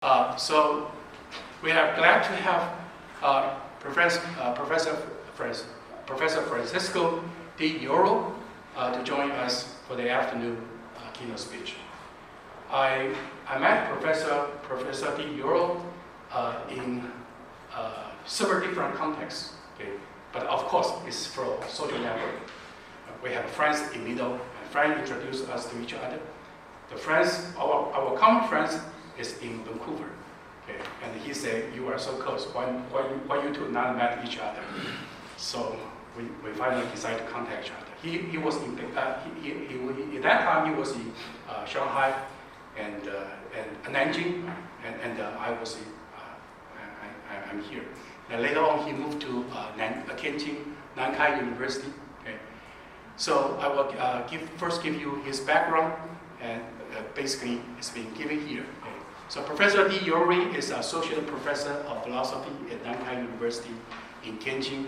So we are glad to have Professor Francesco Iorio to join us for the afternoon keynote speech. I met Professor Iorio in several different contexts, okay? But of course it's for social network. We have friends in middle, and friends introduce us to each other. The friends, our common friends is in Vancouver, okay? And he said, "You are so close. Why you two not met each other?" So we finally decided to contact each other. He was in at that time he was in Shanghai and Nanjing, and I was in I'm here. And later on he moved to Tianjin Nankai University. Okay, so I will first give you his background, and basically it's been given here. Okay. So Professor Iorio is Associate Professor of Philosophy at Nankai University in Tianjin.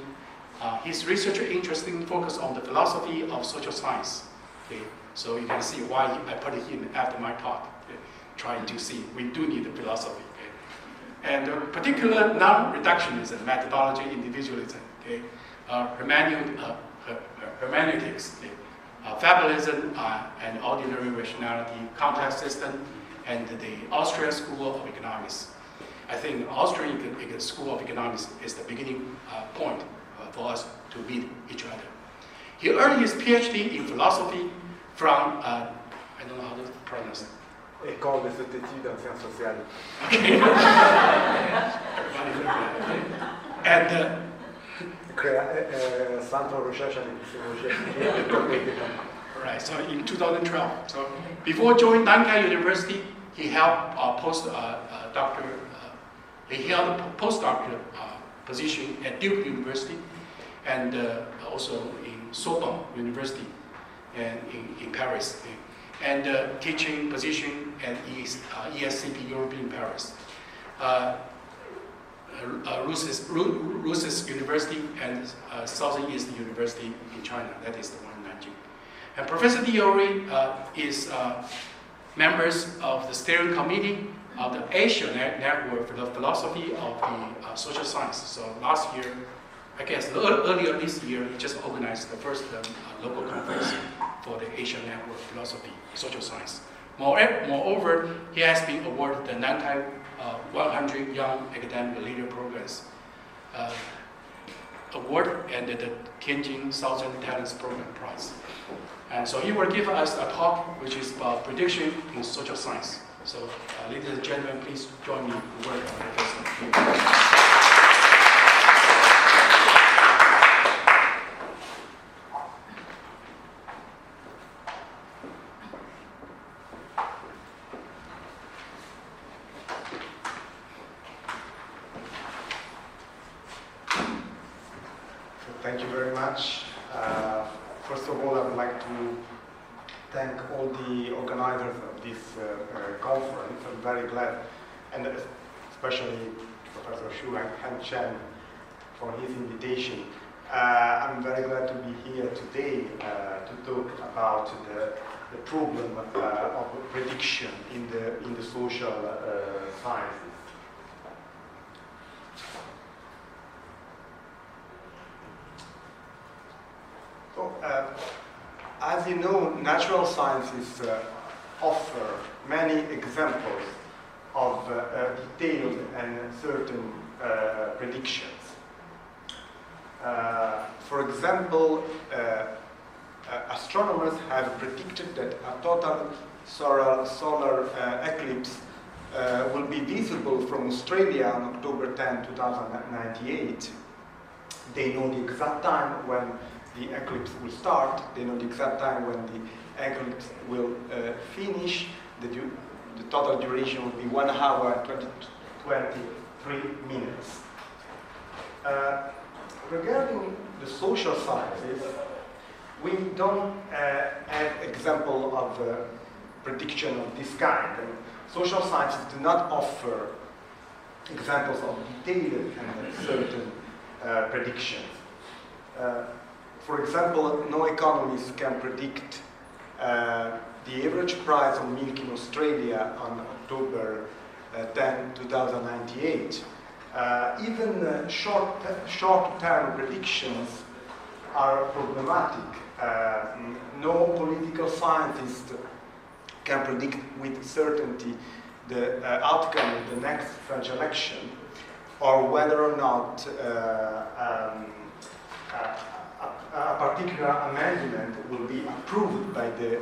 His research interests focus on the philosophy of social science. Okay. So you can see why I put him after my talk, okay. Trying to see we do need the philosophy. Okay. And particular non-reductionism, methodology, individualism, okay. Hermeneutics, okay. Fabulism and ordinary rationality, complex system, and the Austrian School of Economics. I think Austrian School of Economics is the beginning point for us to meet each other. He earned his PhD in philosophy from, I don't know how to pronounce it. École des hautes études en sciences sociales. Okay. And Centre recherche en épistémologie. Right, so in 2012. So before joining Nankai University, he held a postdoctoral position at Duke University and also in Sorbonne University and in Paris, and teaching position at ESCP European Paris, Rusis University and Southeast University in China. That is the one in Nanjing. And Professor Iorio is members of the steering committee of the Asia Network for the Philosophy of the Social Science. So last year, I guess earlier this year, he just organized the first local conference for the Asia Network Philosophy, Social Science. Moreover, he has been awarded the Nankai 100 Young Academic Leader Programs Award and the Tianjin Southern Talents Program Prize. And so he will give us a talk which is about prediction in social science. So ladies and gentlemen, please join me in the word of Professor. Thank you very much. First of all, I would like to thank all the organizers of this conference. I'm very glad, and especially Professor Xu and Han Chen for his invitation. I'm very glad to be here today to talk about the problem of prediction in the social sciences. So, as you know, natural sciences offer many examples of detailed and certain predictions. For example, astronomers have predicted that a total solar eclipse will be visible from Australia on October 10, 2098. They know the exact time when the eclipse will start, they know the exact time when the eclipse will finish. The total duration will be 1 hour and 23 minutes. Regarding the social sciences, we don't have example of prediction of this kind. And social sciences do not offer examples of detailed and certain predictions. For example, no economist can predict the average price of milk in Australia on October 2098. Even short-term predictions are problematic. No political scientist can predict with certainty the outcome of the next French election, or whether or not a particular amendment will be approved by the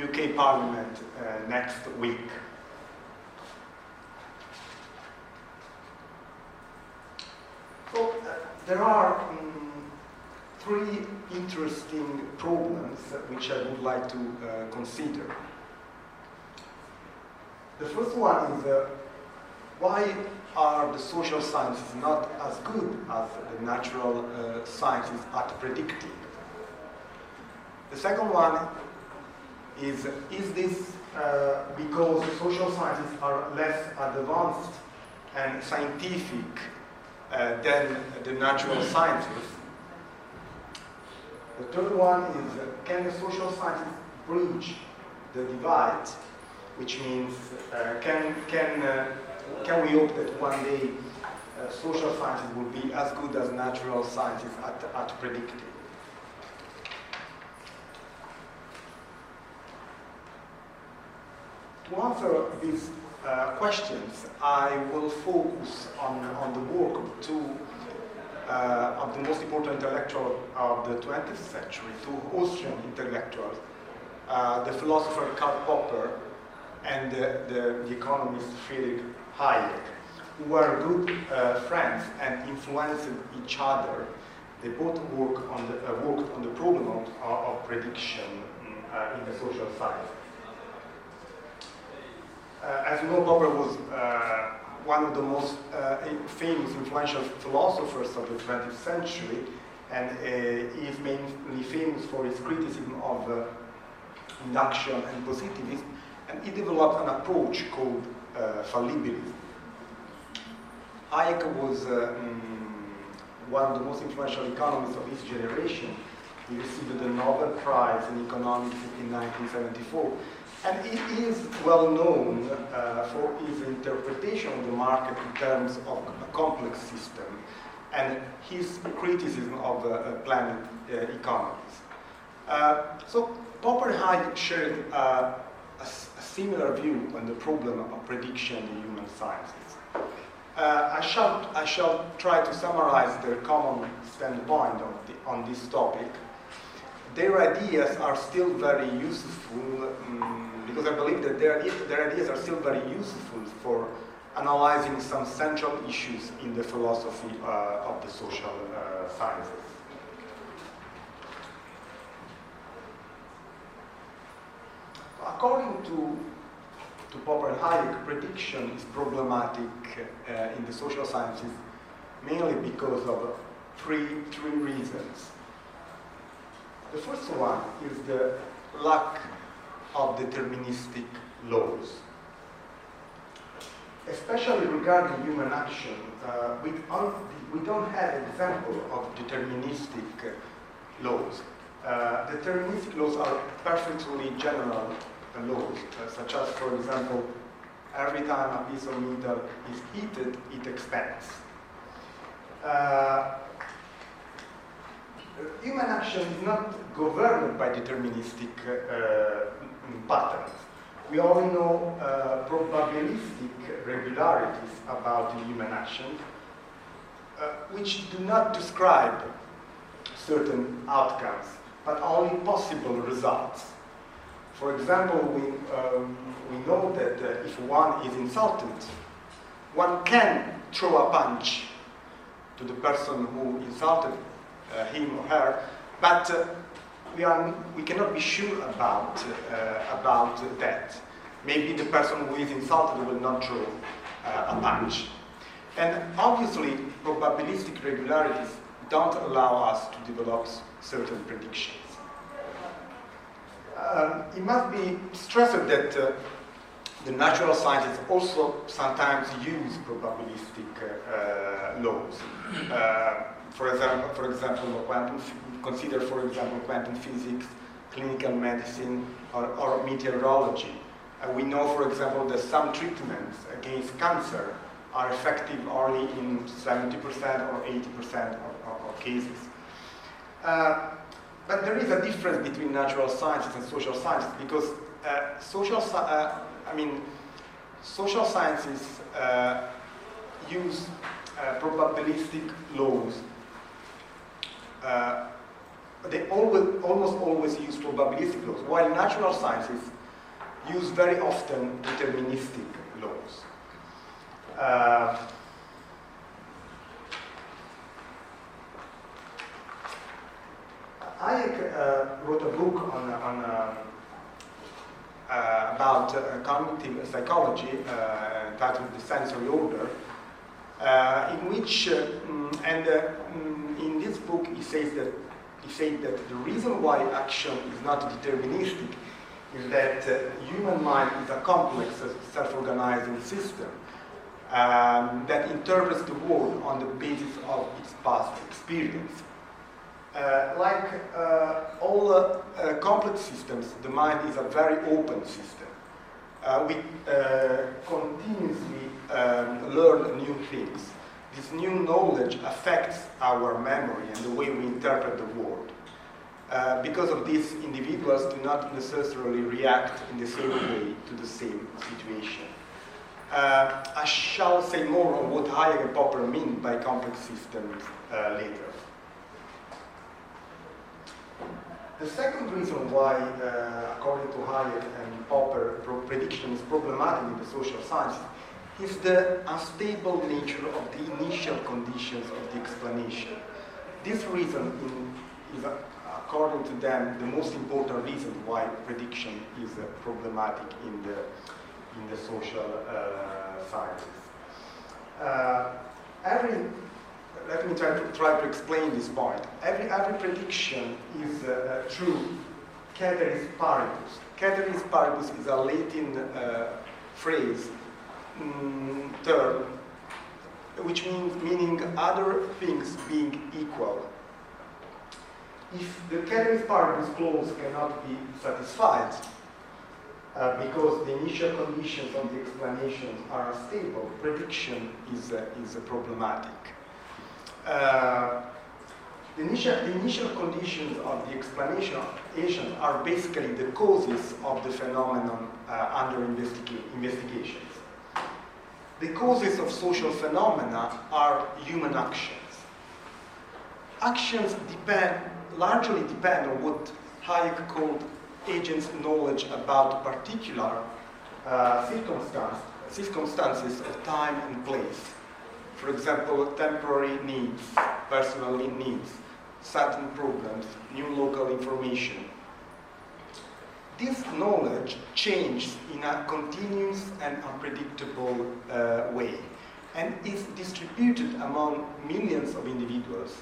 UK Parliament next week. So there are three interesting problems which I would like to consider. The first one is why are the social sciences not as good as the natural sciences at predicting? The second one is this because social sciences are less advanced and scientific than the natural sciences? The third one is, can the social sciences bridge the divide? Which means, can we hope that one day social sciences will be as good as natural sciences at predicting? To answer these questions, I will focus on the work of two of the most important intellectuals of the 20th century, two Austrian intellectuals, the philosopher Karl Popper and the economist Friedrich Hayek, who were good friends and influenced each other. They both worked on the problem of prediction in the social science. As you know, Popper was one of the most famous, influential philosophers of the 20th century, and he is mainly famous for his criticism of induction and positivism, and he developed an approach called fallibilism. Hayek was one of the most influential economists of his generation. He received the Nobel Prize in Economics in 1974. And he is well known for his interpretation of the market in terms of a complex system and his criticism of planned economies. So Popper and Hayek shared a similar view on the problem of prediction in human sciences. I shall try to summarize their common standpoint on this topic. Their ideas are still very useful because I believe that their ideas are still very useful for analyzing some central issues in the philosophy of the social sciences. According to Popper and Hayek, prediction is problematic in the social sciences mainly because of three reasons. The first one is the lack of deterministic laws. Especially regarding human action, we don't have example of deterministic laws. Deterministic laws are perfectly general laws, such as, for example, every time a piece of metal is heated, it expands. Human action is not governed by deterministic patterns. We only know probabilistic regularities about human action, which do not describe certain outcomes, but only possible results. For example, we know that if one is insulted, one can throw a punch to the person who insulted him or her, but we cannot be sure about that. Maybe the person who is insulted will not throw a punch. And obviously, probabilistic regularities don't allow us to develop certain predictions. It must be stressed that the natural sciences also sometimes use probabilistic laws. For example, quantum physics, clinical medicine, or meteorology. We know, for example, that some treatments against cancer are effective only in 70% or 80% of cases. But there is a difference between natural sciences and social sciences, because social sciences use probabilistic laws. They almost always use probabilistic laws, while natural sciences use very often deterministic laws. Hayek wrote a book about cognitive psychology titled The Sensory Order, in which, in this book, he said that the reason why action is not deterministic is that human mind is a complex, self-organizing system that interprets the world on the basis of its past experience. Like all complex systems, the mind is a very open system. We continuously learn new things. This new knowledge affects our memory and the way we interpret the world. Because of this, individuals do not necessarily react in the same way to the same situation. I shall say more on what Hayek and Popper mean by complex systems later. The second reason why, according to Hayek and Popper, prediction is problematic in the social sciences is the unstable nature of the initial conditions of the explanation. This reason is, according to them, the most important reason why prediction is problematic in the social sciences. Let me try to explain this point. Every prediction is true, ceteris paribus. Ceteris paribus is a Latin phrase, term, which meaning other things being equal. If the ceteris paribus clause cannot be satisfied, because the initial conditions of the explanations are unstable, prediction is problematic. The initial conditions of the explanation are basically the causes of the phenomenon under investigations. The causes of social phenomena are human actions. Actions largely depend on what Hayek called agents' knowledge about particular circumstances of time and place. For example, temporary needs, personal needs, certain problems, new local information. This knowledge changes in a continuous and unpredictable way and is distributed among millions of individuals.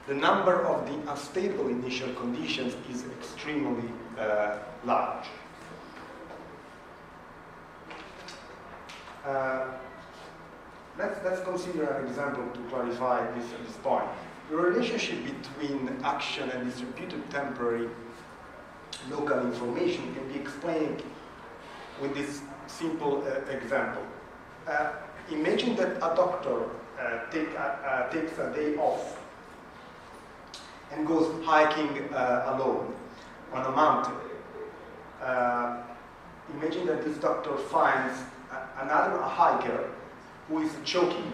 The number of the unstable initial conditions is extremely large. Let's consider an example to clarify this point. The relationship between action and distributed temporary local information can be explained with this simple example. Imagine that a doctor takes a day off and goes hiking alone on a mountain. Imagine that this doctor finds another hiker who is choking.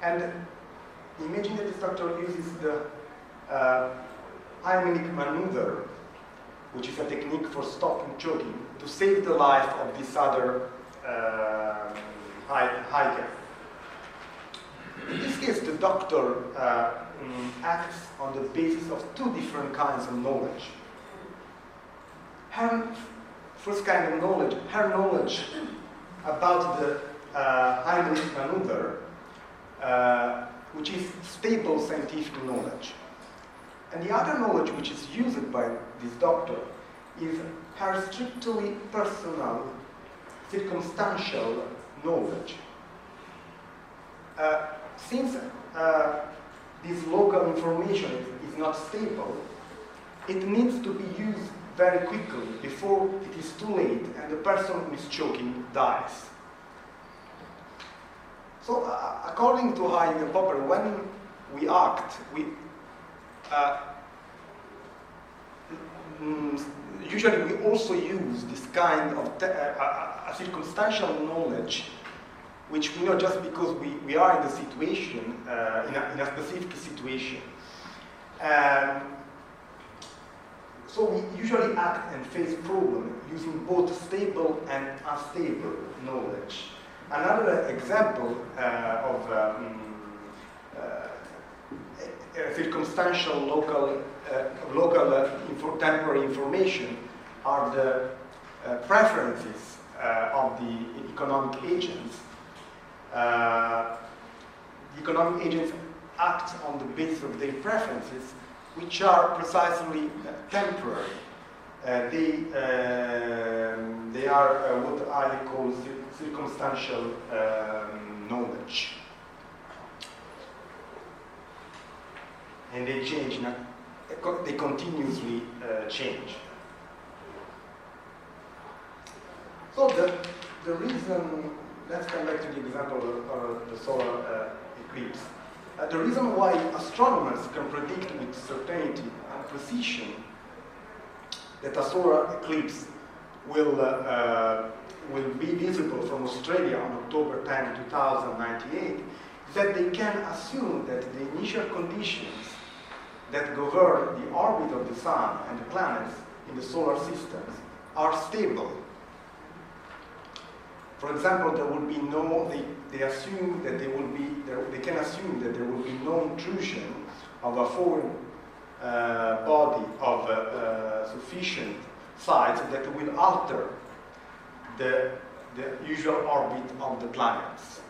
And imagine that this doctor uses the Heimlich maneuver, which is a technique for stopping choking, to save the life of this other hiker. In this case, the doctor acts on the basis of two different kinds of knowledge. Her first kind of knowledge, her knowledge about the Heimlich maneuver, which is stable scientific knowledge. And the other knowledge which is used by this doctor is her strictly personal, circumstantial knowledge. Since this local information is not stable, it needs to be used very quickly before it is too late and the person who is choking dies. So, according to Iorio and Popper, when we act, usually we also use this kind of circumstantial knowledge, which we know just because we are in the situation, in a specific situation. So we usually act and face problems using both stable and unstable knowledge. Another example of circumstantial local temporary information are the preferences of the economic agents. The economic agents act on the basis of their preferences, which are precisely temporary. They are what I call circumstantial knowledge. And they change, they continuously change. So the reason, let's come back to the example of the solar eclipse. The reason why astronomers can predict with certainty and precision that a solar eclipse will be visible from Australia on October 10, 2098, is that they can assume that the initial conditions that govern the orbit of the Sun and the planets in the solar systems are stable. For example, there will be no, they assume that they can assume that there will be no intrusion of a foreign body of sufficient size that will alter the usual orbit of the planets.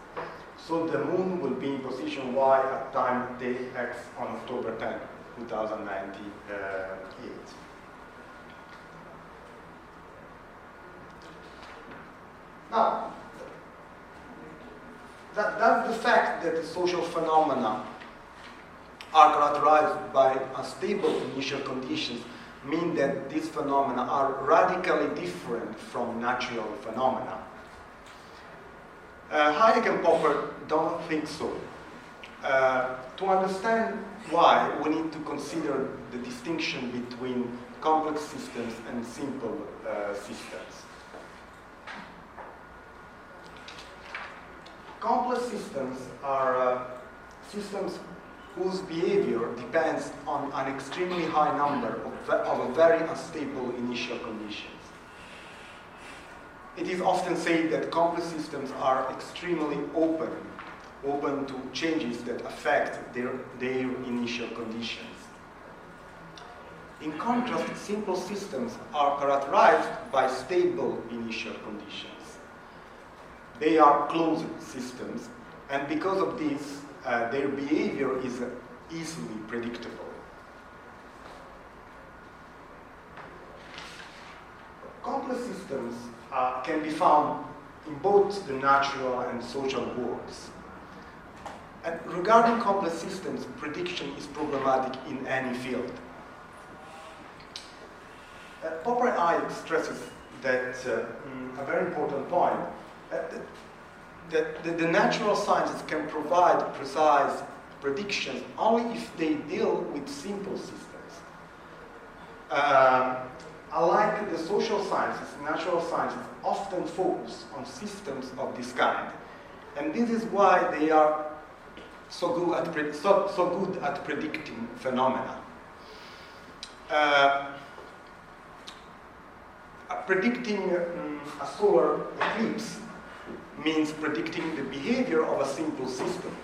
So the Moon will be in position Y at time X on October 10, 2098. Now, that's the fact that the social phenomena are characterized by unstable initial conditions mean that these phenomena are radically different from natural phenomena. Hayek and Popper don't think so. To understand why, we need to consider the distinction between complex systems and simple systems. Complex systems are systems whose behavior depends on an extremely high number of very unstable initial conditions. It is often said that complex systems are extremely open to changes that affect their initial conditions. In contrast, simple systems are characterized by stable initial conditions. They are closed systems, and because of this, their behavior is easily predictable. Complex systems can be found in both the natural and social worlds. And regarding complex systems, prediction is problematic in any field. Popper and Hayek stresses that a very important point, that the natural sciences can provide precise predictions only if they deal with simple systems. Unlike the social sciences, natural sciences often focus on systems of this kind. And this is why they are so good at predicting phenomena. Predicting a solar eclipse means predicting the behavior of a simple system,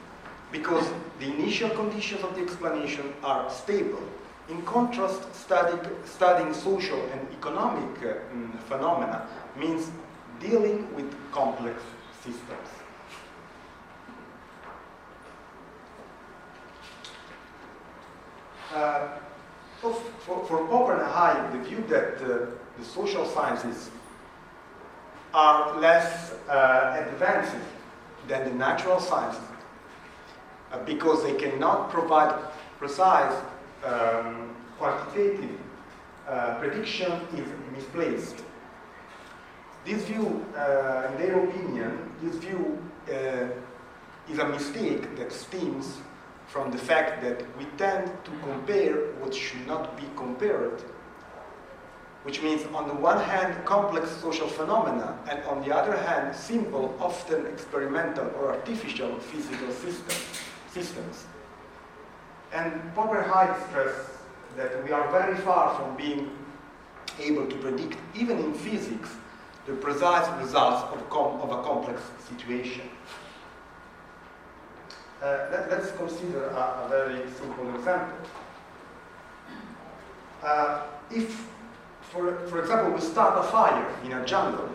because the initial conditions of the explanation are stable. In contrast, studying social and economic phenomena means dealing with complex systems. So for Popper and Hayek, the view that the social sciences are less advanced than the natural sciences because they cannot provide precise quantitative prediction is misplaced. This view, in their opinion, this view is a mistake that stems from the fact that we tend to compare what should not be compared, which means on the one hand complex social phenomena, and on the other hand simple, often experimental or artificial physical systems. And Popper Hayek stressed that we are very far from being able to predict, even in physics, the precise results of a complex situation. Let's consider a very simple example. If, for example, we start a fire in a jungle,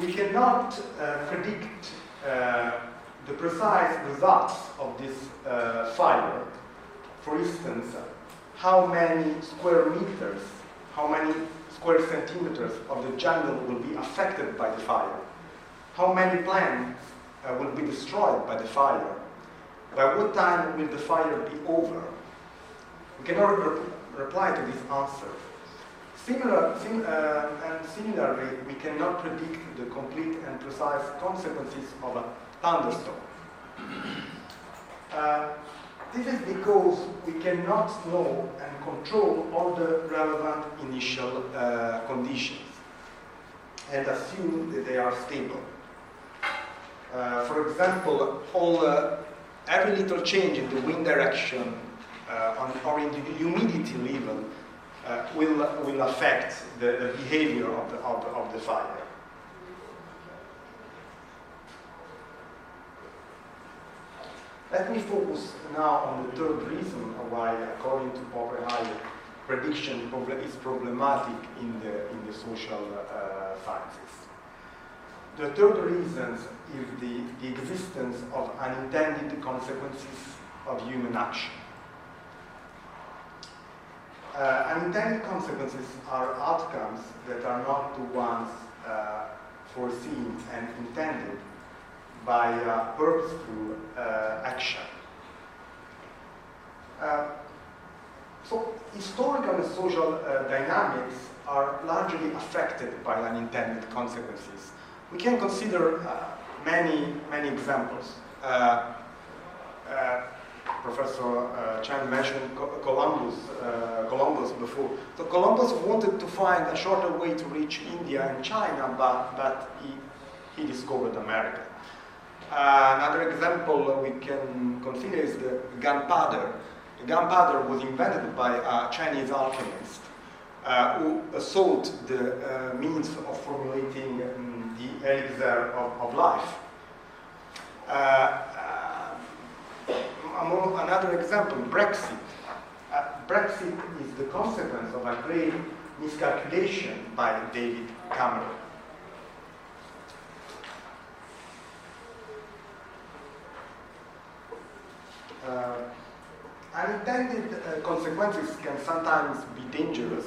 we cannot predict the precise results of this fire. For instance, how many square meters, how many square centimeters of the jungle will be affected by the fire, how many plants will be destroyed by the fire, by what time will the fire be over. We cannot reply to this answer. Similarly, we cannot predict the complete and precise consequences of a thunderstorm. This is because we cannot know and control all the relevant initial conditions and assume that they are stable. For example, every little change in the wind direction or in the humidity level will affect the behavior of the fire. Let me focus now on the third reason why, according to Popper Hayek, prediction is problematic in the social sciences. The third reason is the existence of unintended consequences of human action. Unintended consequences are outcomes that are not the ones foreseen and intended by purposeful action. So historical and social dynamics are largely affected by unintended consequences. We can consider many examples. Professor Chan mentioned Columbus before. So Columbus wanted to find a shorter way to reach India and China, but he discovered America. Another example we can consider is the gunpowder. The gunpowder was invented by a Chinese alchemist who sought the means of formulating the elixir of life. Another example, Brexit. Brexit is the consequence of a grave miscalculation by David Cameron. Unintended consequences can sometimes be dangerous,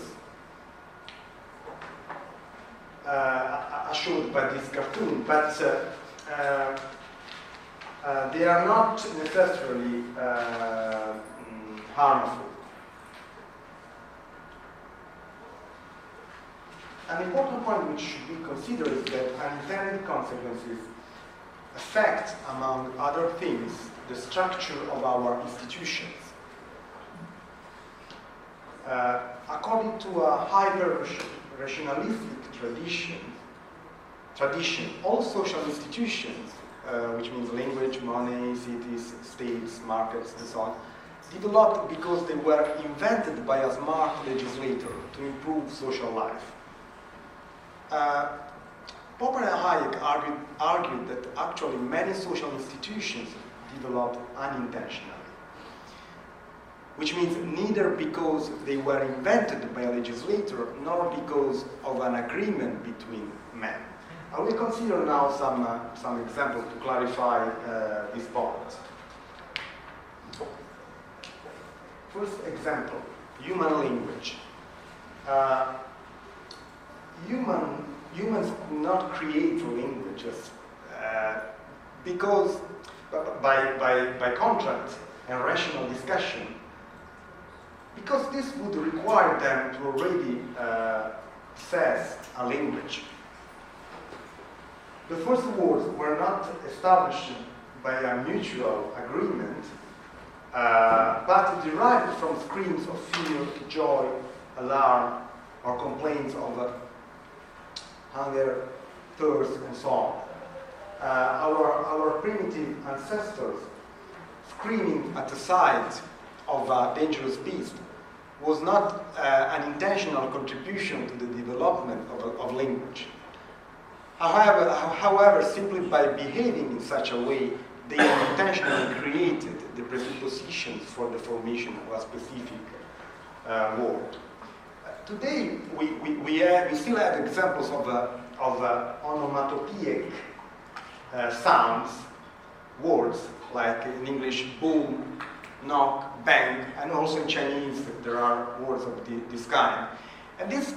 as shown by this cartoon, but they are not necessarily harmful. An important point which should be considered is that unintended consequences affect, among other things, the structure of our institutions. According to a hyper-rationalistic tradition, all social institutions, which means language, money, cities, states, markets, and so on, developed because they were invented by a smart legislator to improve social life. Popper and Hayek argued that actually many social institutions developed unintentionally, which means neither because they were invented by a legislator nor because of an agreement between men. I will consider now some examples to clarify this point. First example, human language. Humans could not create languages because, by contract and rational discussion, because this would require them to already possess a language. The first words were not established by a mutual agreement, but derived from screams of fear, joy, alarm, or complaints of hunger, thirst, and so on. Our primitive ancestors screaming at the sight of a dangerous beast was not an intentional contribution to the development of language. However, simply by behaving in such a way, they intentionally created the presuppositions for the formation of a specific word. Today, we still have examples of onomatopoeic sounds, words, like in English, boom, knock, bang, and also in Chinese there are words of this kind. And these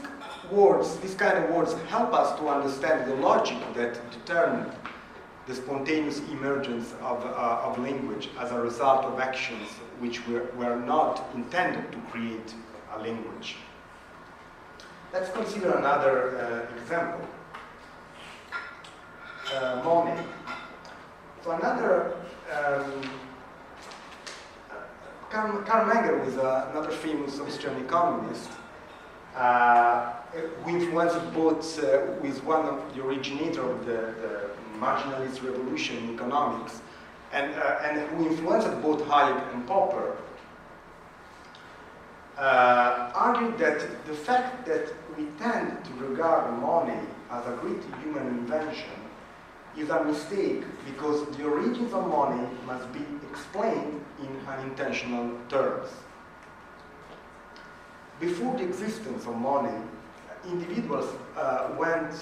kind of words help us to understand the logic that determined the spontaneous emergence of language as a result of actions which were not intended to create a language. Let's consider another example. Money. So another Karl Menger was another famous Austrian economist who influenced both, with one of the originator of the marginalist revolution in economics, and who influenced both Hayek and Popper, argued that the fact that we tend to regard money as a great human invention is a mistake, because the origins of money must be explained in unintentional terms. Before the existence of money, individuals went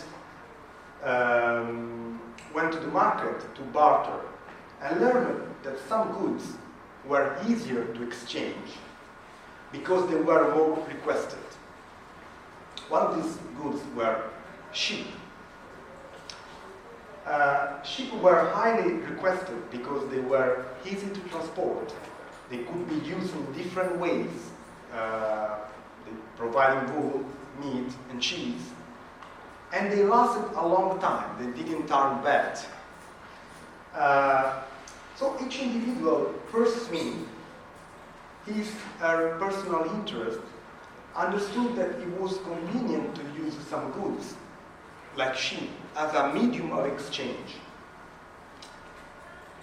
to the market to barter and learned that some goods were easier to exchange because they were more requested. One of these goods were sheep. Sheep were highly requested because they were easy to transport. They could be used in different ways, providing wool, meat, and cheese. And they lasted a long time. They didn't turn bad. So each individual, pursuing his personal interest, understood that it was convenient to use some goods, like sheep, as a medium of exchange.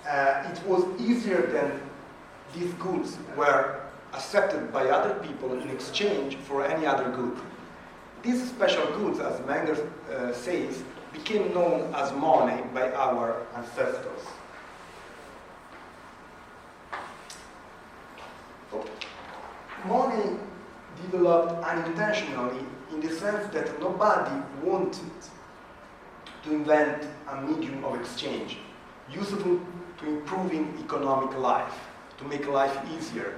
It was easier than these goods were accepted by other people in exchange for any other good. These special goods, as Menger says, became known as money by our ancestors. So, money developed unintentionally in the sense that nobody wanted to invent a medium of exchange, useful to improving economic life, to make life easier.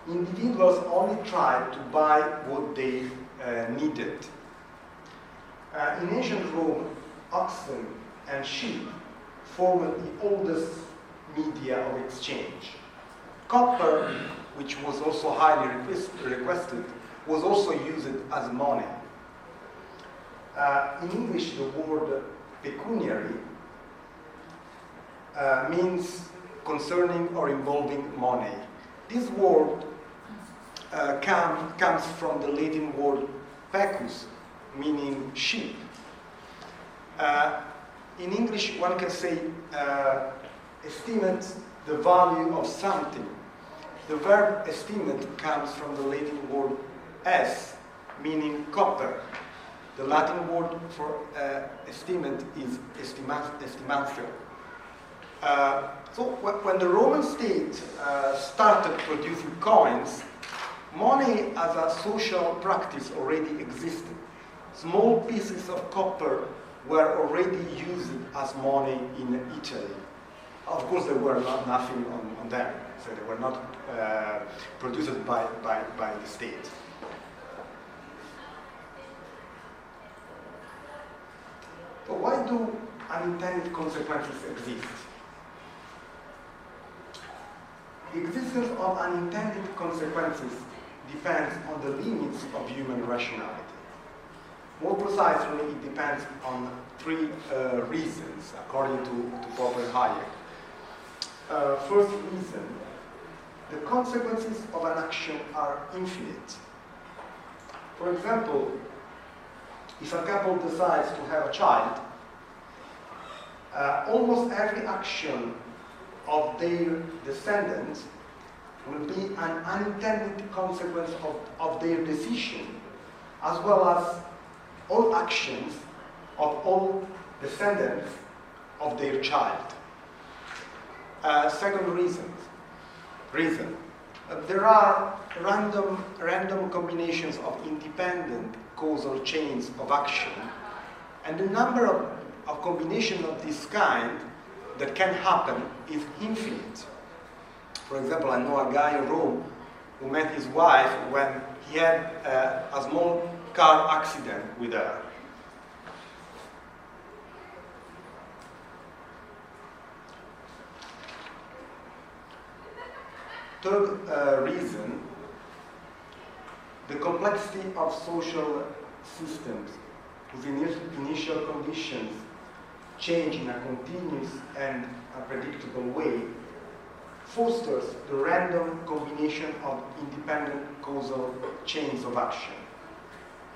Individuals only tried to buy what they needed. In ancient Rome, oxen and sheep formed the oldest media of exchange. Copper, which was also highly requested, was also used as money. In English, the word pecuniary means concerning or involving money. This word comes from the Latin word pecus, meaning sheep. In English, one can say estimate the value of something. The verb estimate comes from the Latin word es, meaning copper. The Latin word for estimate is estimatio. So when the Roman state started producing coins, money as a social practice already existed. Small pieces of copper were already used as money in Italy. Of course, there were nothing on them, so they were not produced by the state. So why do unintended consequences exist? The existence of unintended consequences depends on the limits of human rationality. More precisely, it depends on three reasons, according to Popper Hayek. First reason, the consequences of an action are infinite. For example, if a couple decides to have a child, almost every action of their descendants will be an unintended consequence of their decision, as well as all actions of all descendants of their child. Second reason, there are random combinations of independent causal chains of action, and the number of combinations of this kind that can happen is infinite. For example, I know a guy in Rome who met his wife when he had a small car accident with her. Third reason, the complexity of social systems whose initial conditions change in a continuous and unpredictable way fosters the random combination of independent causal chains of action.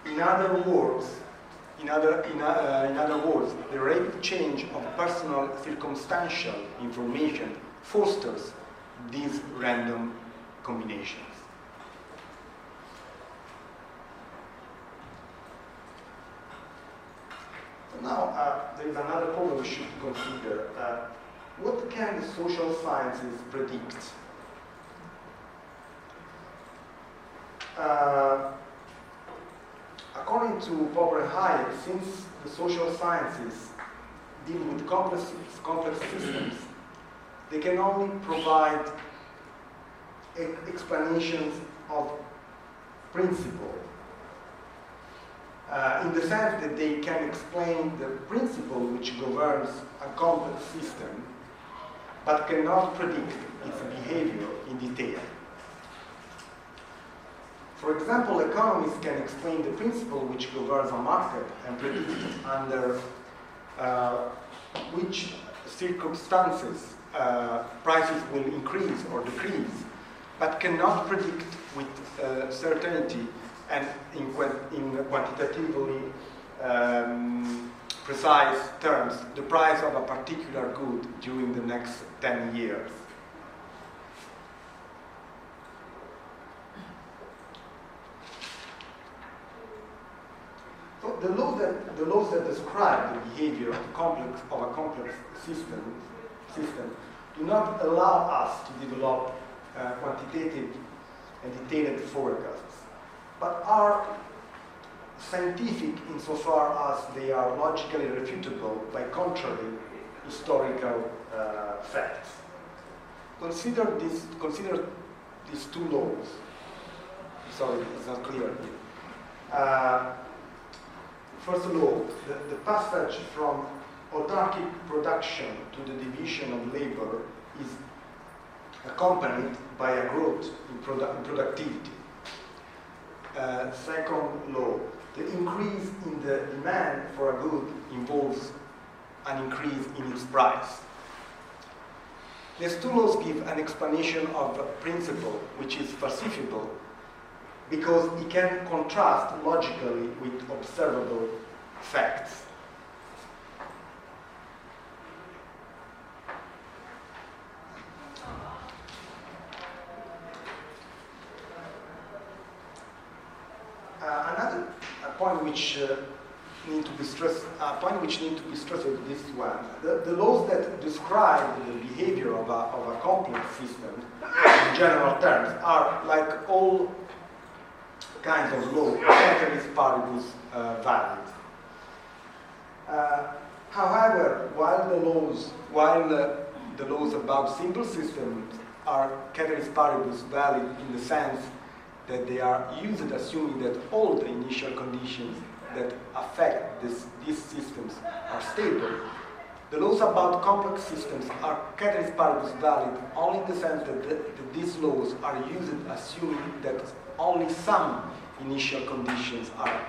In other words, the rapid change of personal circumstantial information fosters these random combinations. So now there is another problem we should consider. What can the social sciences predict? According to Popper and Hayek, since the social sciences deal with complex systems, they can only provide explanations of principle, in the sense that they can explain the principle which governs a complex system, but cannot predict its behavior in detail. For example, economists can explain the principle which governs a market and predict under which circumstances prices will increase or decrease, but cannot predict with certainty and in quantitatively precise terms the price of a particular good during the next 10 years. So the laws that describe the behavior of a complex system do not allow us to develop quantitative and detailed forecasts, but are scientific insofar as they are logically refutable by contrary historical facts. Consider these two laws. Sorry, it's not clear here. First law, the passage from autarkic production to the division of labor is accompanied by a growth in productivity. Second law, the increase in the demand for a good involves an increase in its price. These two laws give an explanation of a principle which is falsifiable because it can contrast logically with observable facts. Another point which need to be stressed is this one. The laws that describe the behavior of a complex system, in general terms, are like all kinds of laws, ceteris paribus valid. However, while the laws about simple systems are ceteris paribus valid in the sense that they are used assuming that all the initial conditions that affect these systems are stable, The laws about complex systems are ceteris paribus valid only in the sense that these laws are used assuming that only some initial conditions are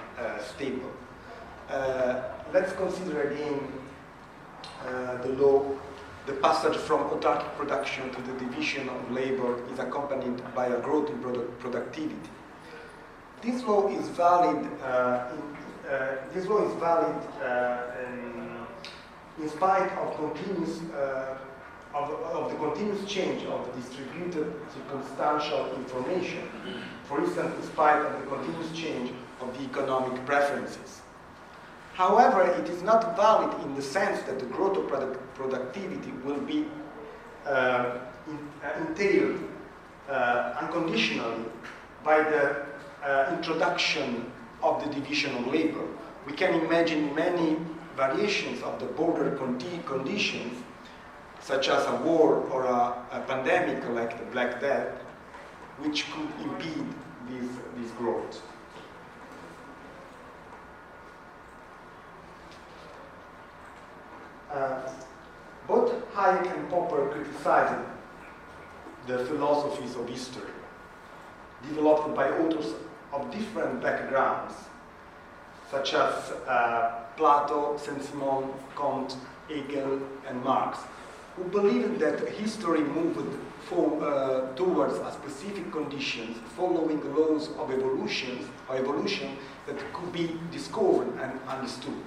stable. Let's consider again the law. The passage from autarkic production to the division of labor is accompanied by a growth in productivity. This law is valid. In spite of continuous of the continuous change of the distributed circumstantial information. For instance, in spite of the continuous change of the economic preferences. However, it is not valid in the sense that the growth of productivity will be entailed unconditionally by the introduction of the division of labor. We can imagine many variations of the border conditions, such as a war or a pandemic like the Black Death, which could impede this growth. Both Hayek and Popper criticized the philosophies of history, developed by authors of different backgrounds, such as Plato, Saint-Simon, Comte, Hegel, and Marx, who believed that history moved towards a specific conditions following laws of evolution that could be discovered and understood.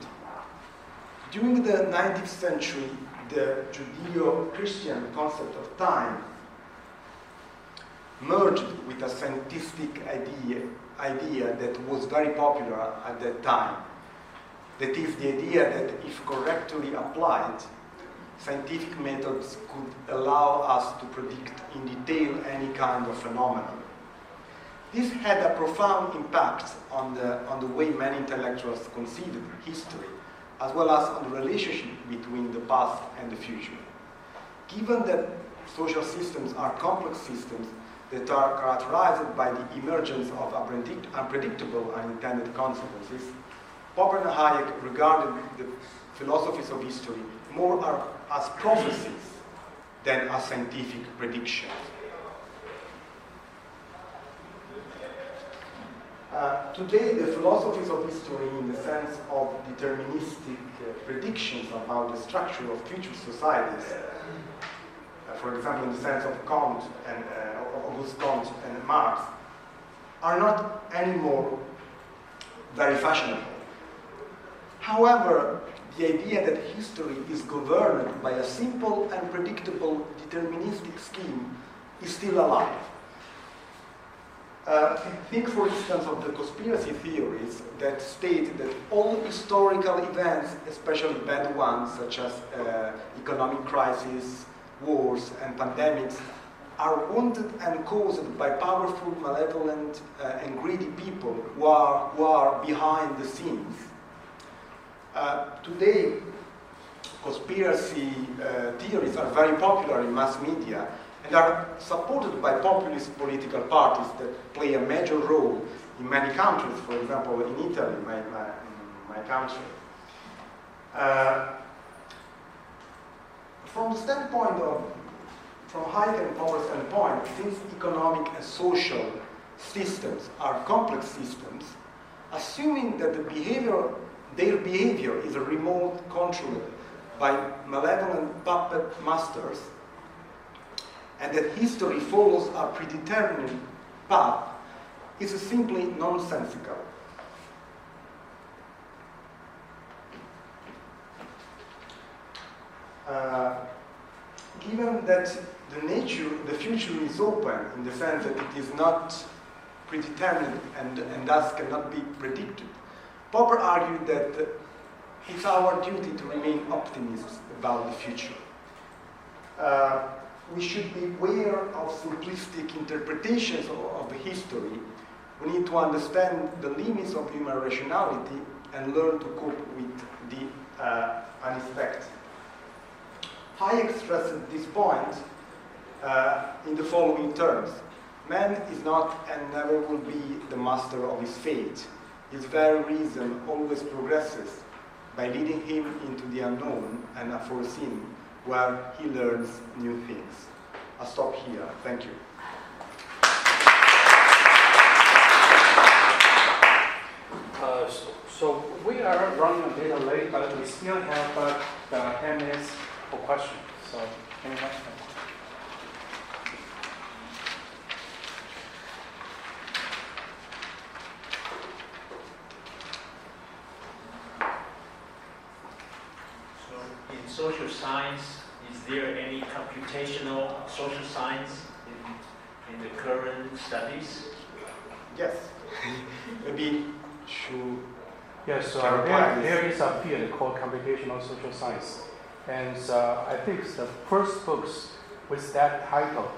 During the 19th century, the Judeo-Christian concept of time merged with a scientific idea that was very popular at that time. That is the idea that if correctly applied, scientific methods could allow us to predict in detail any kind of phenomenon. This had a profound impact on the way many intellectuals considered history, as well as on the relationship between the past and the future. Given that social systems are complex systems that are characterized by the emergence of unpredictable unintended consequences, Popper and Hayek regarded the philosophies of history more as prophecies than as scientific predictions. Today, the philosophies of history, in the sense of deterministic predictions about the structure of future societies, for example, in the sense of Comte and Auguste Comte and Marx, are not anymore very fashionable. However, the idea that history is governed by a simple and predictable deterministic scheme is still alive. Think, for instance, of the conspiracy theories that state that all historical events, especially bad ones, such as economic crises, wars, and pandemics, are wanted and caused by powerful, malevolent, and greedy people who are behind the scenes. Today, conspiracy theories are very popular in mass media and are supported by populist political parties that play a major role in many countries, for example, in Italy, my country. From Hayek and Popper's standpoint, since economic and social systems are complex systems, assuming that their behavior is remote controlled by malevolent puppet masters, and that history follows a predetermined path, is simply nonsensical. Given that the future is open in the sense that it is not predetermined and thus cannot be predicted, Popper argued that it's our duty to remain optimists about the future. We should be aware of simplistic interpretations of the history. We need to understand the limits of human rationality and learn to cope with the unexpected. Hayek stressed this point in the following terms. Man is not and never will be the master of his fate. His very reason always progresses, by leading him into the unknown and unforeseen, where he learns new things. I'll stop here. Thank you. So we are running a little late, but we still have 10 minutes for questions. So any questions? So in social science, is there any computational social science in the current studies? Yes. Maybe should. Yes, there is a field called computational social science. And I think the first books with that title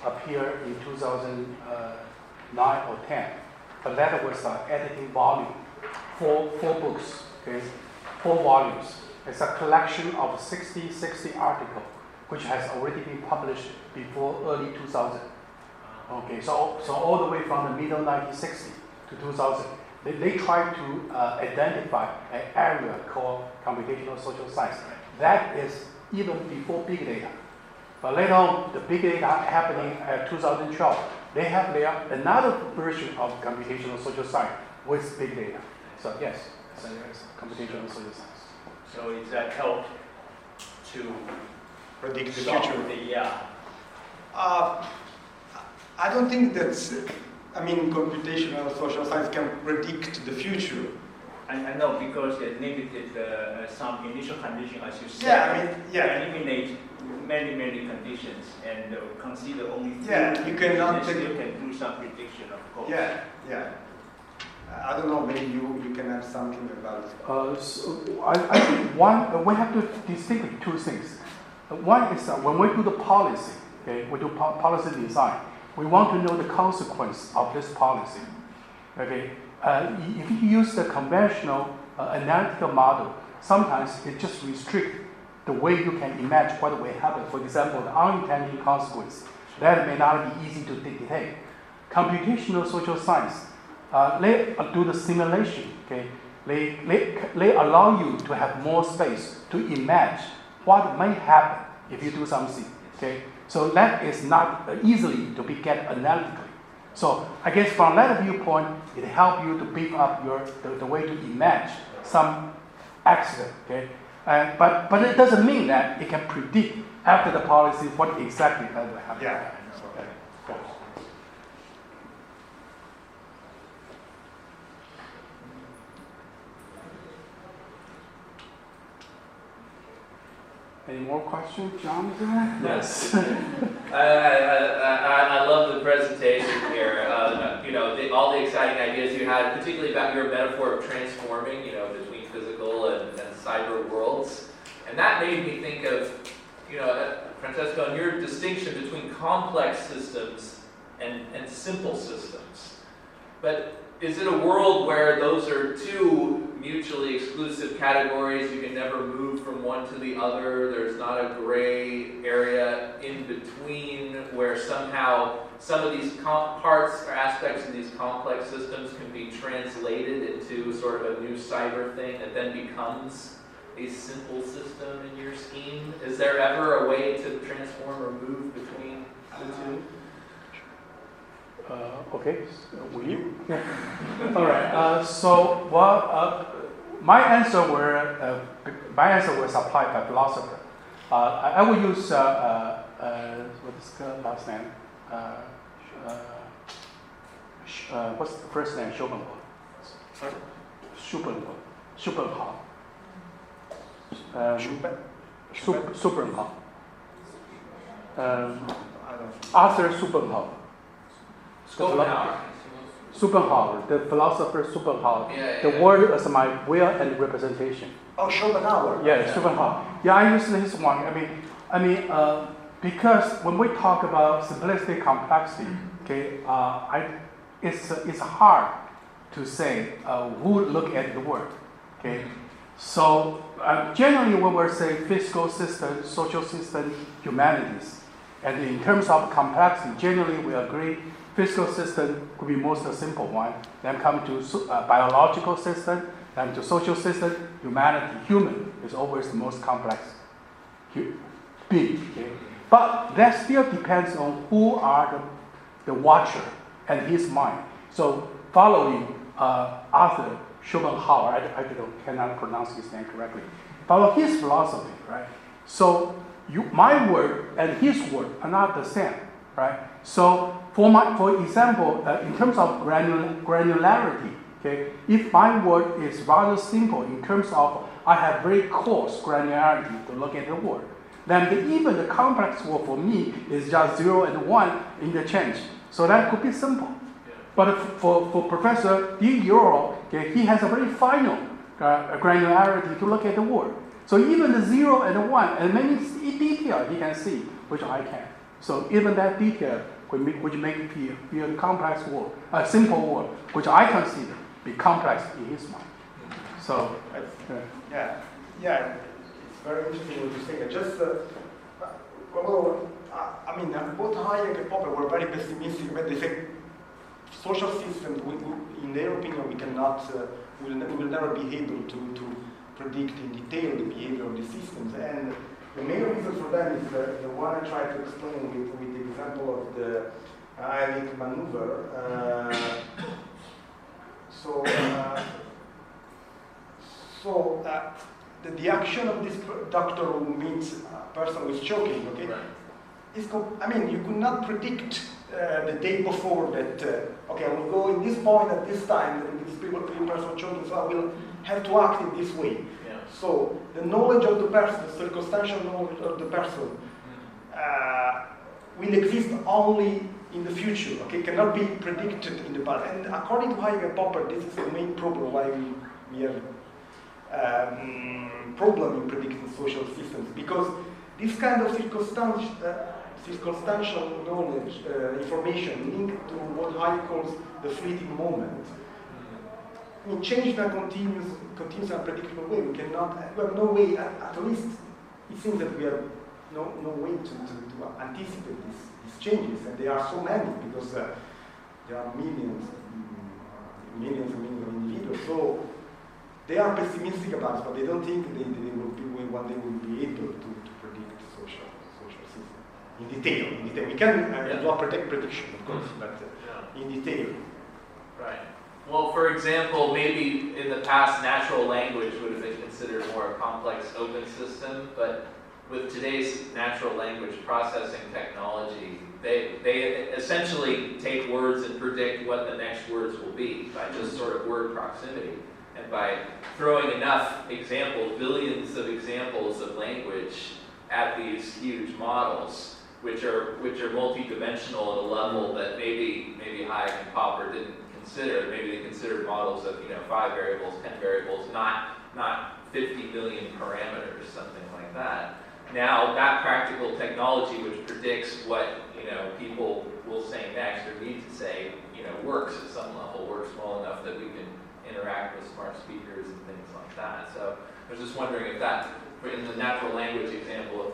appeared in 2009 or 10. But that was an editing volume, four books, okay, 4 volumes. It's a collection of 60 articles, which has already been published before early 2000. Okay, so all the way from the middle 1960 to 2000. They try to identify an area called computational social science. That is even before big data. But later on, the big data happening at 2012, they have another version of computational social science with big data. So yes, so there's computational social science. So is that help to predict the solve future? I don't think that's. Computational social science can predict the future. I know because they limited some initial conditions, as you said. Eliminate many conditions and consider only few. You cannot take. You can do some prediction, of course. Yeah. I don't know. Maybe you can add something about it. So I think we have to distinguish 2 things. One is when we do the policy, okay, we do policy design. We want to know the consequence of this policy. Okay, if you use the conventional analytical model, sometimes it just restricts the way you can imagine what will happen. For example, the unintended consequence that may not be easy to detect. Computational social science, they do the simulation. Okay, they allow you to have more space to imagine what may happen if you do something. Okay. So that is not easily to be get analytically. So I guess from that viewpoint, it helps you to build up the way to imagine some accident. Okay, but it doesn't mean that it can predict after the policy what exactly will happen. Yeah. Okay. Any more questions, Jonathan? Yes. I love the presentation here. All the exciting ideas you had, particularly about your metaphor of transforming, between physical and cyber worlds. And that made me think of, Francesco, and your distinction between complex systems and simple systems. But is it a world where those are 2 mutually exclusive categories? You can never move from one to the other. There's not a gray area in between where somehow some of these parts or aspects of these complex systems can be translated into sort of a new cyber thing that then becomes a simple system in your scheme? Is there ever a way to transform or move between the 2? Okay, will you? Yeah. All right. My answer was applied by philosopher. I will use what is the last name? What's the first name? Schopenhauer. Schopenhauer. Schopenhauer. Arthur Schopenhauer. Schopenhauer, the philosopher Schopenhauer. The word is my will and representation. Oh, Schopenhauer. Yeah, Schopenhauer. Yeah, I use this one. Because when we talk about simplicity, complexity, okay, it's hard to say who look at the word. Okay, so generally when we say physical system, social system, humanities, and in terms of complexity, generally we agree. Physical system could be most simple one. Then come to biological system, And to social system, humanity, human is always the most complex being. Okay? But that still depends on who are the watcher and his mind. So following Arthur Schopenhauer, I cannot pronounce his name correctly, follow his philosophy, right? So my word and his word are not the same, right? So for example, in terms of granularity, okay, if my word is rather simple in terms of I have very coarse granularity to look at the word, then even the complex word for me is just 0 and 1 interchange. So that could be simple. But for Professor Iorio, okay, he has a very final granularity to look at the word. So even the 0 and 1 and many detail he can see, which I can. So even that detail which make it be a complex word, a simple word, which I consider be complex in his mind. So yeah, it's very interesting what you say. Just I mean, both Hayek and Popper were very pessimistic. But they say social systems, in their opinion, we cannot, we will never be able to predict in detail the behavior of the systems. And the main reason for that is the one I tried to explain with the example of the Iorio maneuver. The action of this doctor who meets a person who is choking, okay? Right. I mean, you could not predict the day before that, okay, I will go in this point at this time, and this person choking, so I will have to act in this way. Yeah. So the knowledge of the person, the circumstantial knowledge of the person, will exist only in the future, okay, cannot be predicted in the past. And according to Hayek and Popper, this is the main problem why we have problem in predicting social systems, because this kind of circumstantial knowledge, information linked to what Hayek calls the fleeting moment, I mean, change in a continuous unpredictable way. We have no way, at least it seems that we have no way to anticipate these changes, and there are so many because there are millions and millions of individuals. So they are pessimistic about it, but they don't think they will be one day will be able to predict social system in detail. We can do a prediction, of course, but in detail. Right. Well, for example, maybe in the past, natural language would have been considered more a complex open system, but with today's natural language processing technology, they essentially take words and predict what the next words will be by just sort of word proximity. And by throwing enough examples, billions of examples of language at these huge models, which are multi-dimensional at a level that maybe Hayek and Popper didn't consider. Maybe they considered models of 5 variables, 10 variables, not 50 million parameters, something like that. Now that practical technology, which predicts what people will say next or need to say, works at some level, works well enough that we can interact with smart speakers and things like that. So I was just wondering if that, in the natural language example, if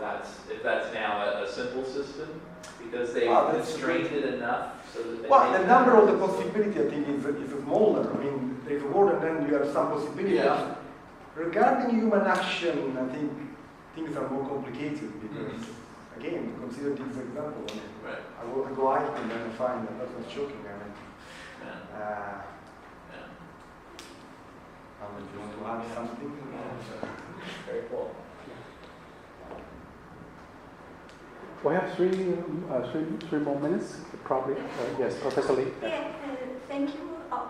that's now a simple system because they constrained it enough so that they the number of the possibility I think is smaller. I mean, there's a word and then you have some possibility. Yeah. Regarding human action, I think things are more complicated because again, consider this example. I mean, I will go out and then find the person choking. I mean, do you want to add something? Very cool. We have three more minutes, probably. Yes, Professor Lee. Yeah, thank you for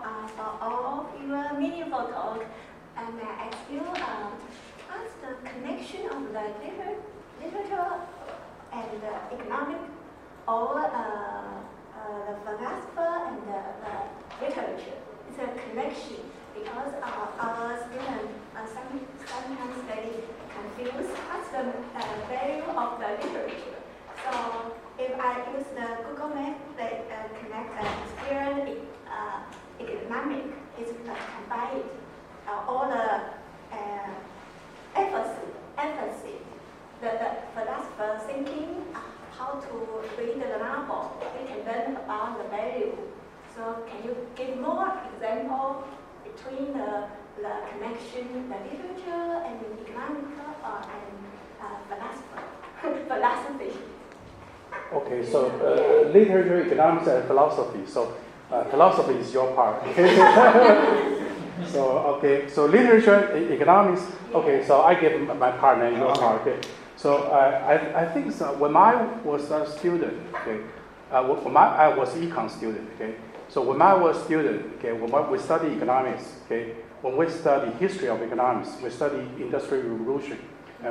all of your meaningful talk. And I ask you, what's the connection of the literature and the economic, or the philosopher and the literature? It's a connection. Because our students sometimes they confuse what's the value of the literature. So if I use the Google Map, they connect experience, economic, is combined all the empathy, the philosopher thinking how to read the novel, we can learn about the value. So can you give more example between the the connection, the literature and the economic and philosophy. Okay, so literature, economics, and philosophy. So philosophy is your part. So literature, economics. Okay, so I give my part and your part. Okay. So I think so. When I was a student, okay, I was econ student. Okay, so when I was a student, okay, when we study economics, okay, when we study history of economics, we study industrial revolution,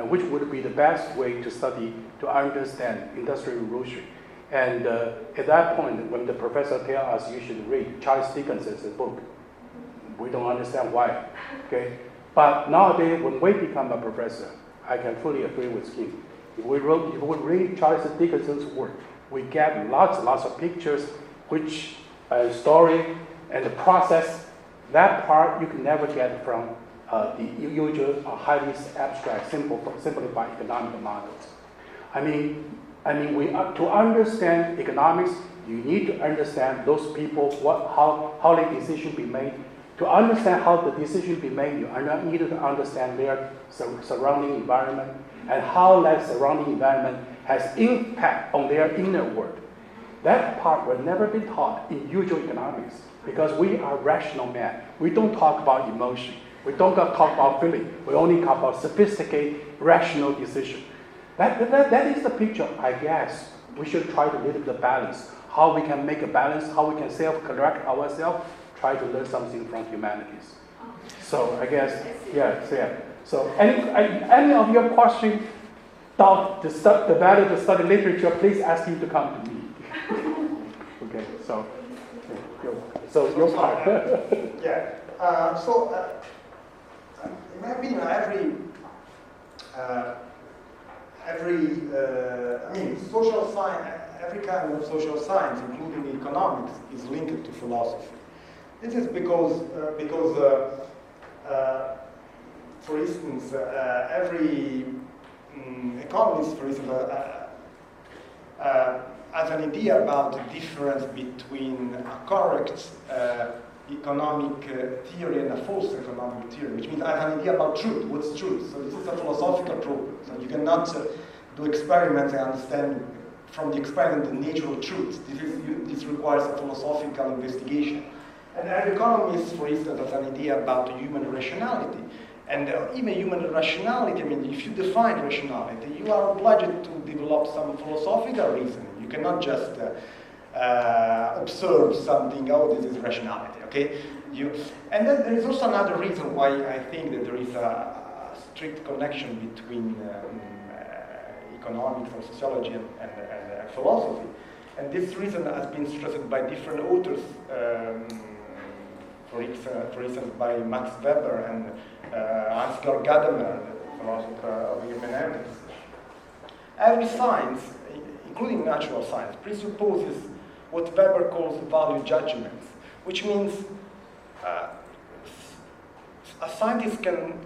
which would be the best way to study to understand industrial revolution. And at that point, when the professor tells us you should read Charles Dickens's book, we don't understand why. Okay, but nowadays when we become a professor, I can fully agree with him. If we read Charles Dickens's work, we get lots of pictures, which story and the process. That part you can never get from the usual highly abstract, simplified economic models. I mean, to understand economics, you need to understand those people, how the decision be made. To understand how the decision be made, you need to understand their surrounding environment and how that surrounding environment has impact on their inner world. That part will never be taught in usual economics because we are rational men. We don't talk about emotion. We don't talk about feeling. We only talk about sophisticated, rational decision. That is the picture, I guess. We should try to live the balance. How we can make a balance, how we can self-correct ourselves, try to learn something from humanities. So I guess, yeah. So any of your questions about the value to study literature, please ask him to come to me. Okay, so your part. Yeah. In my opinion, social science, every kind of social science, including economics, is linked to philosophy. This is because for instance, every economist, for instance, has an idea about the difference between a correct economic theory and a false economic theory, which means I have an idea about truth. What's truth? So this is a philosophical problem. So you cannot do experiments and understand from the experiment the nature of truth. This requires a philosophical investigation. And every economist, for instance, has an idea about human rationality. And even human rationality, if you define rationality, you are obliged to develop some philosophical reasoning. You cannot just observe something, oh, this is rationality, okay? And then there is also another reason why I think that there is a strict connection between economics and sociology and philosophy. And this reason has been stressed by different authors, for instance, by Max Weber and Hans-Georg Gadamer, the philosopher of hermeneutics. Every science, including natural science, presupposes what Weber calls value judgments, which means a scientist can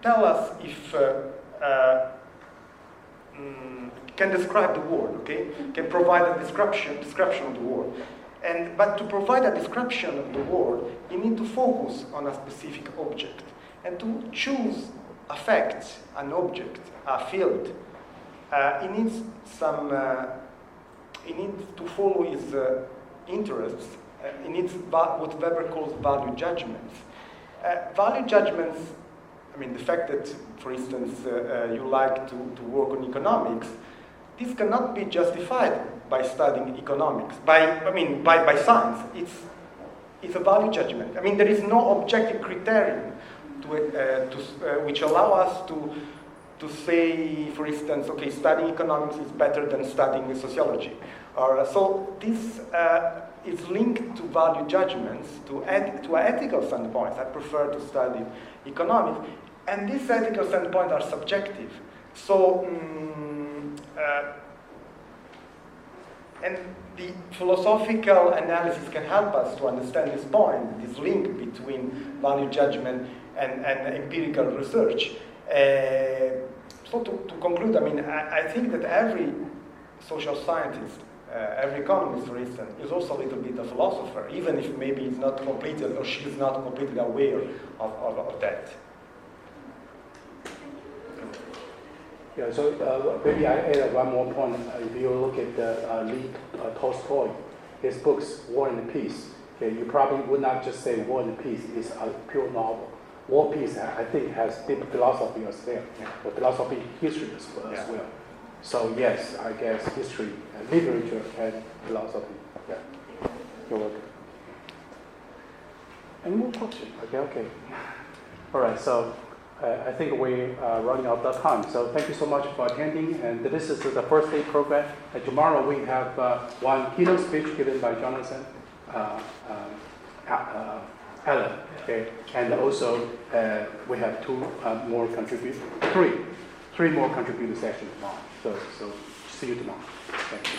tell us if can describe the world, okay? Can provide a description of the world. But to provide a description of the world, you need to focus on a specific object. And to choose a fact, an object, a field, he needs to follow his interests. He needs what Weber calls value judgments. Value judgments, the fact that, for instance, you like to work on economics, this cannot be justified by studying economics, by science. It's a value judgment. There is no objective criterion which allow us to say, for instance, okay, studying economics is better than studying sociology. So this is linked to value judgments, to ethical standpoints. I prefer to study economics, and these ethical standpoints are subjective. So, and the philosophical analysis can help us to understand this point, this link between value judgment and empirical research. So to conclude, I think that every social scientist every economist, for instance, is also a little bit a philosopher, even if maybe it's not completely, or she's not completely aware of that. Yeah, so maybe I add one more point. If you look at Lev Tolstoy, his books, War and Peace, okay, you probably would not just say War and Peace is a pure novel. War Peace, I think, has deep philosophy as well, the philosophy history as well. So yes, I guess history, literature, and philosophy. Yeah, you're welcome. Any more questions? Okay. All right, so I think we are running out of time. So thank you so much for attending. And this is the first day program. And tomorrow we have one keynote speech given by Jonathan Allen. Okay, and also we have three more contributor sessions tomorrow. So see you tomorrow. Thank you.